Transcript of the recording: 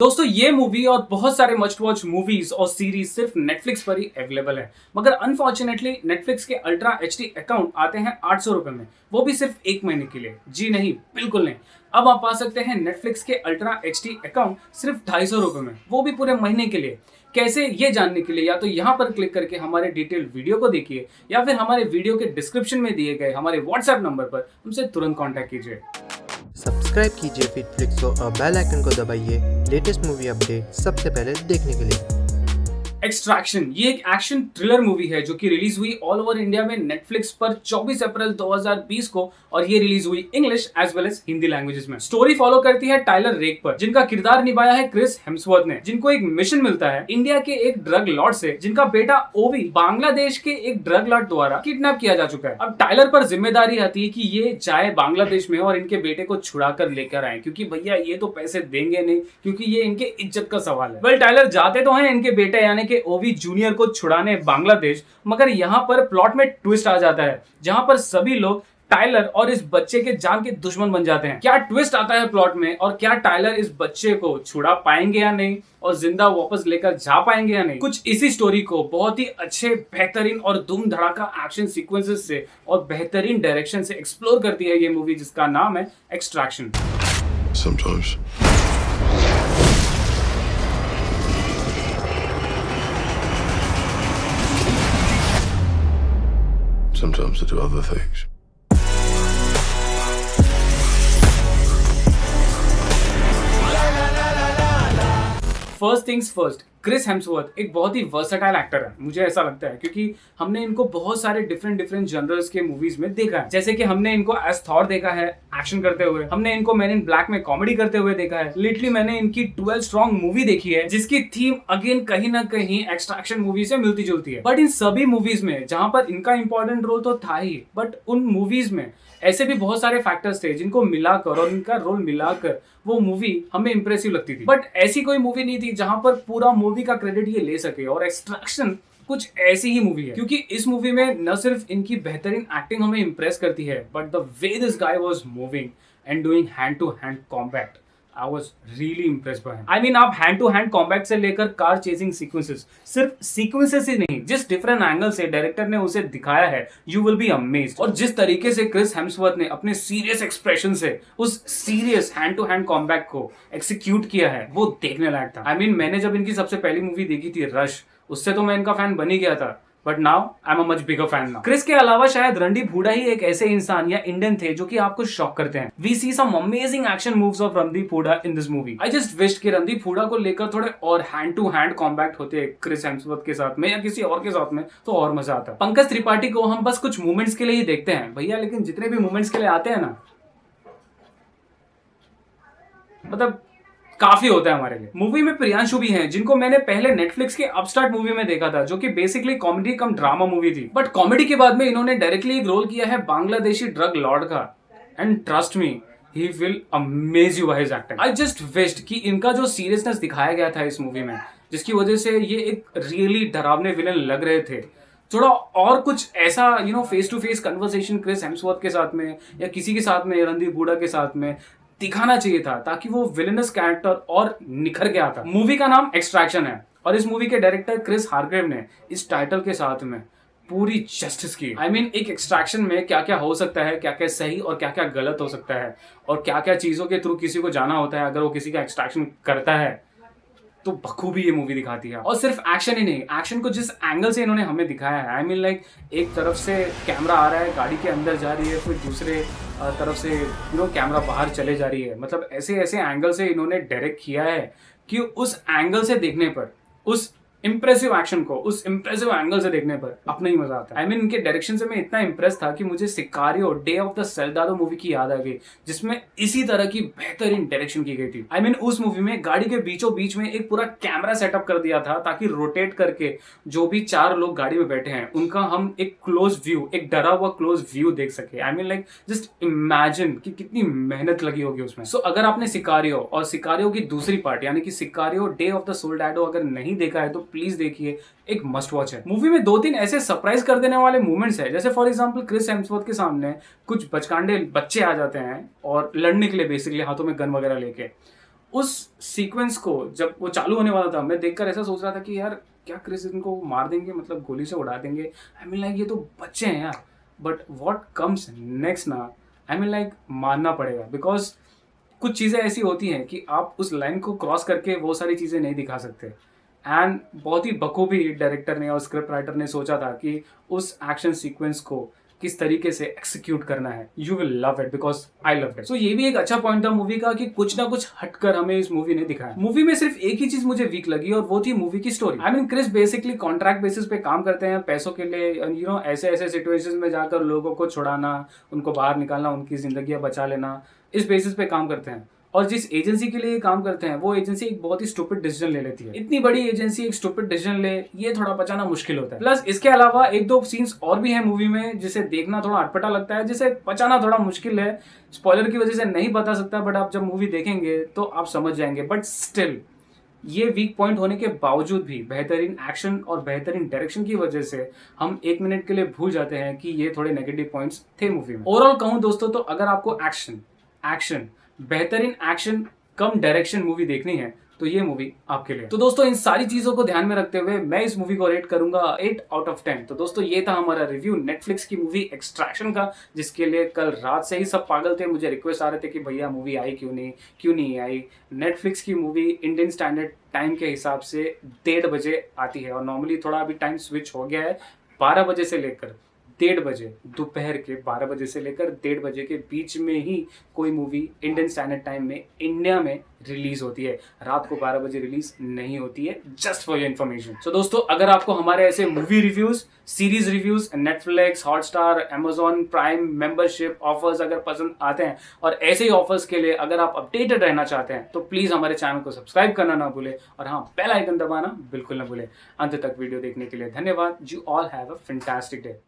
दोस्तों ये मूवी और बहुत सारे मस्ट वॉच मूवीज और सीरीज सिर्फ नेटफ्लिक्स पर ही अवेलेबल है। मगर अनफॉर्चुनेटली नेटफ्लिक्स के अल्ट्रा एचडी अकाउंट आते हैं 800 रुपए में, वो भी सिर्फ एक महीने के लिए। जी नहीं, बिल्कुल नहीं। अब आप पा सकते हैं नेटफ्लिक्स के अल्ट्रा एचडी अकाउंट सिर्फ 250 रुपए में, वो भी पूरे महीने के लिए। कैसे, ये जानने के लिए या तो यहाँ पर क्लिक करके हमारे डिटेल्ड वीडियो को देखिए या फिर हमारे वीडियो के डिस्क्रिप्शन में दिए गए हमारे व्हाट्सएप नंबर पर हमसे तुरंत कॉन्टैक्ट कीजिए। सब्सक्राइब कीजिए फिटफ्लिक्स को और बेल आइकन को दबाइए लेटेस्ट मूवी अपडेट सबसे पहले देखने के लिए। एक्सट्रैक्शन ये एक एक्शन थ्रिलर मूवी है जो कि रिलीज हुई ऑल ओवर इंडिया में नेटफ्लिक्स पर 24 अप्रैल 2020 को, और ये रिलीज हुई English as well as Hindi languages में। स्टोरी फॉलो करती है टाइलर रेक पर, जिनका किरदार निभाया है क्रिस हेम्सवर्थ ने, जिनको एक मिशन मिलता है इंडिया के एक ड्रग लॉर्ड से, जिनका बेटा ओवी बांग्लादेश के एक ड्रग लॉर्ड द्वारा किडनैप किया जा चुका है। अब टाइलर पर जिम्मेदारी आती है कि ये जाए बांग्लादेश में और इनके बेटे को छुड़ा कर लेकर आए, क्योंकि भैया ये तो पैसे देंगे नहीं, क्योंकि ये इनके इज्जत का सवाल है। वेल, टाइलर जाते तो हैं इनके बेटे यानी कि ओवी जूनियर को छुड़ाने बांग्लादेश, मगर यहाँ पर प्लॉट में ट्विस्ट आ जाता है, जहां पर सभी लोग टाइलर और इस बच्चे के जान के दुश्मन बन जाते हैं। क्या ट्विस्ट आता है प्लॉट में, और क्या टाइलर इस बच्चे को छुड़ा पाएंगे या नहीं और जिंदा वापस लेकर जा पाएंगे या नहीं, कुछ इसी स्टोरी को बहुत ही अच्छे, बेहतरीन और धूम धड़ाका एक्शन सीक्वेंसेस से और बेहतरीन डायरेक्शन से एक्सप्लोर करती है ये मूवी, जिसका नाम है Extraction. Sometimes I do other things. First things first, Chris Hemsworth एक बहुत ही वर्सेटाइल एक्टर है, मुझे ऐसा लगता है, क्योंकि हमने इनको बहुत सारे डिफरेंट जनरल्स के मूवीज में देखा है। जैसे कि हमने इनको एज थॉर देखा है एक्शन करते हुए, हमने इनको मैन इन ब्लैक में कॉमेडी करते हुए देखा है, लिटरली मैंने इनकी 12 स्ट्रॉन्ग मूवी देखी है, जिसकी थीम अगेन कहीं ना कहीं एक्सट्रैक्शन मूवी से मिलती जुलती है। बट इन सभी मूवीज में, जहां पर इनका इंपॉर्टेंट रोल तो था ही, बट उन मूवीज में ऐसे भी बहुत सारे फैक्टर्स थे जिनको मिलाकर और इनका रोल मिलाकर वो मूवी हमें इंप्रेसिव लगती थी। बट ऐसी कोई मूवी नहीं थी जहां पर पूरा मूवी का क्रेडिट ये ले सके, और एक्सट्रैक्शन कुछ ऐसी ही मूवी है, क्योंकि इस मूवी में न सिर्फ इनकी बेहतरीन एक्टिंग हमें इंप्रेस करती है, but the way this guy was moving and doing hand to hand combat, I was really impressed by him. I mean, आप हैंड टू हैंड कॉम्बैट से लेकर कार चेजिंग सीक्वेंसेस, सिर्फ सीक्वेंसेस ही नहीं, जिस डिफरेंट एंगल से director ने उसे दिखाया है, यू विल बी अमेज्ड। और जिस तरीके से क्रिस हेम्सवर्थ ने अपने सीरियस एक्सप्रेशन से उस serious hand to hand combat को एक्सिक्यूट किया है, वो देखने लायक था। I mean, मैंने जब इनकी सबसे पहली मूवी देखी थी रश, उससे तो मैं इनका फैन बन ही गया था, but now I am a much bigger fan now. Chris के अलावा शायद रणदीप हुडा ही एक ऐसे इंसान या इंडियन थे जो कि आपको शॉक करते हैं। We see some amazing action moves of Randeep Hooda in this movie. I just wished कि रणदीप हुडा को लेकर थोड़े और हैंड टू हैंड कॉम्बैट होते क्रिस हेम्सवर्थ के साथ में या किसी और के साथ में, तो और मजा आता। पंकज त्रिपाठी को हम बस कुछ मूवमेंट्स के लिए ही देखते हैं भैया, लेकिन जितने भी मूवमेंट्स के लिए आते हैं ना, मतलब काफी होता है हमारे लिए। मूवी में प्रियांशु भी हैं, जिनको मैंने पहले नेटफ्लिक्स के अपस्टार्ट मूवी में देखा था, जो कि बेसिकली कॉमेडी कम ड्रामा मूवी थी, बट कॉमेडी के बाद में इन्होंने डायरेक्टली एक रोल किया है बांग्लादेशी ड्रग लॉर्ड का, and trust me, he will amaze you by his acting. I just wished कि इनका जो सीरियसनेस दिखाया गया था इस मूवी में, जिसकी वजह से ये एक रियली डरावने विलन लग रहे थे, थोड़ा और कुछ ऐसा face to face conversation Chris Hemsworth के साथ में या किसी के साथ में, रणदीप हुडा के साथ में दिखाना चाहिए था, ताकि वो विलेनस कैरेक्टर और निखर के आता। मूवी का नाम एक्सट्रैक्शन है, और इस मूवी के डायरेक्टर क्रिस हार्ग्रेव ने इस टाइटल के साथ में पूरी जस्टिस की। I mean, एक एक्सट्रैक्शन में क्या क्या हो सकता है, क्या क्या सही और क्या क्या गलत हो सकता है, और क्या क्या चीजों के थ्रू किसी को जाना होता है अगर वो किसी का एक्सट्रैक्शन करता है, तो बखूबी ये मूवी दिखाती है। और सिर्फ एक्शन ही नहीं, एक्शन को जिस एंगल से इन्होंने हमें दिखाया है, आई मीन लाइक एक तरफ से कैमरा आ रहा है, गाड़ी के अंदर जा रही है, फिर दूसरे तरफ से कैमरा बाहर चले जा रही है, मतलब ऐसे ऐसे एंगल से इन्होंने डायरेक्ट किया है कि उस एंगल से देखने पर, उस इंप्रेसिव एक्शन को उस इंप्रेसिव एंगल से देखने पर अपना ही मजा आता है। आई मीन, इनके डायरेक्शन से मैं इतना इंप्रेस था कि मुझे सिकारियो डे ऑफ द सोल्डाडो मूवी की याद आ गई, जिसमें इसी तरह की बेहतरीन डायरेक्शन की गई थी। आई मीन, उस मूवी में गाड़ी के बीचों बीच में एक पूरा कैमरा सेटअप कर दिया था, ताकि रोटेट करके जो भी 4 लोग गाड़ी में बैठे हैं उनका हम एक क्लोज व्यू, एक डरा हुआ क्लोज व्यू देख सके। I mean like just imagine कि कितनी मेहनत लगी होगी उसमें। सो अगर आपने सिकारियो और सिकारियो की दूसरी पार्ट यानी कि सिकारियो डे ऑफ द सोल्डाडो अगर नहीं देखा है, तो प्लीज देखिए, एक मस्ट वॉच है। मूवी में 2-3 ऐसे सरप्राइज कर देने वाले मूवमेंट्स है, जैसे फॉर एग्जांपल क्रिस हेम्सवर्थ के सामने कुछ बचकांडे बच्चे आ जाते हैं और लड़ने के लिए, बेसिकली हाथों में गन वगैरह लेके, उस सीक्वेंस को जब वो चालू होने वाला था, मैं देखकर ऐसा सोच रहा था कि यार क्या क्रिस इनको मार देंगे, मतलब गोली से उड़ा देंगे। आई मीन लाइक ये तो बच्चे हैं यार। बट व्हाट कम्स नेक्स्ट ना, आई मीन लाइक मानना पड़ेगा, बिकॉज कुछ चीज़ें ऐसी होती हैं कि आप उस लाइन को क्रॉस करके वो सारी चीज़ें नहीं दिखा सकते। एंड बहुत ही बखूबी डायरेक्टर ने और स्क्रिप्ट राइटर ने सोचा था कि उस एक्शन सीक्वेंस को किस तरीके से एक्सिक्यूट करना है। You will love it because I love it. So ये भी एक अच्छा पॉइंट था मूवी का कि कुछ ना कुछ हटकर हमें इस मूवी ने दिखाया। मूवी में सिर्फ एक ही चीज मुझे वीक लगी और वो थी मूवी की story. I mean Chris basically contract basis पे काम करते हैं पैसों के लिए, यू नो ऐसे ऐसे सिचुएशंस में जाकर लोगों को छुड़ाना, उनको बाहर निकालना, उनकी जिंदगियां बचा लेना, इस बेसिस पे काम करते हैं। और जिस एजेंसी के लिए काम करते हैं वो एजेंसी एक बहुत ही स्टूपिड डिसीजन ले लेती है। इतनी बड़ी एजेंसी एक स्टूपिड डिसीजन ले, ये थोड़ा बचाना मुश्किल होता है। प्लस इसके अलावा एक दो सीन्स और भी हैं मूवी में जिसे देखना थोड़ा अटपटा लगता है, जिसे बचाना थोड़ा मुश्किल है। स्पॉइलर की वजह से नहीं बता सकता, बट आप जब मूवी देखेंगे तो आप समझ जाएंगे। बट स्टिल ये वीक पॉइंट होने के बावजूद भी बेहतरीन एक्शन और बेहतरीन डायरेक्शन की वजह से हम 1 मिनट के लिए भूल जाते हैं कि ये थोड़े नेगेटिव पॉइंट्स थे मूवी में। ओवरऑल कहूं दोस्तों तो अगर आपको एक्शन बेहतरीन एक्शन कम डायरेक्शन मूवी देखनी है तो ये मूवी आपके लिए। तो दोस्तों इन सारी चीजों को ध्यान में रखते हुए मैं इस मूवी को रेट करूंगा 8 आउट ऑफ 10। तो दोस्तों ये था हमारा रिव्यू नेटफ्लिक्स की मूवी एक्सट्रैक्शन का, जिसके लिए कल रात से ही सब पागल थे, मुझे रिक्वेस्ट आ रहे थे कि भैया मूवी आई क्यों नहीं आई। नेटफ्लिक्स की मूवी इंडियन स्टैंडर्ड टाइम के हिसाब से 1:30 बजे आती है और नॉर्मली थोड़ा अभी टाइम स्विच हो गया है। 12 बजे से लेकर 1:30 बजे, दोपहर के 12 बजे से लेकर 1:30 बजे के बीच में ही कोई मूवी इंडियन स्टैंडर्ड टाइम में इंडिया में रिलीज होती है। रात को 12 बजे रिलीज नहीं होती है, जस्ट फॉर योर इन्फॉर्मेशन। सो दोस्तों अगर आपको हमारे ऐसे movie reviews, series reviews, Netflix, Hotstar, Amazon prime membership offers अगर पसंद आते हैं और ऐसे ही ऑफर्स के लिए अगर आप अपडेटेड रहना चाहते हैं तो प्लीज हमारे चैनल को सब्सक्राइब करना ना भूले और हाँ बेल आइकन दबाना बिल्कुल ना भूले। अंत तक वीडियो देखने के लिए धन्यवाद। You all have a fantastic day.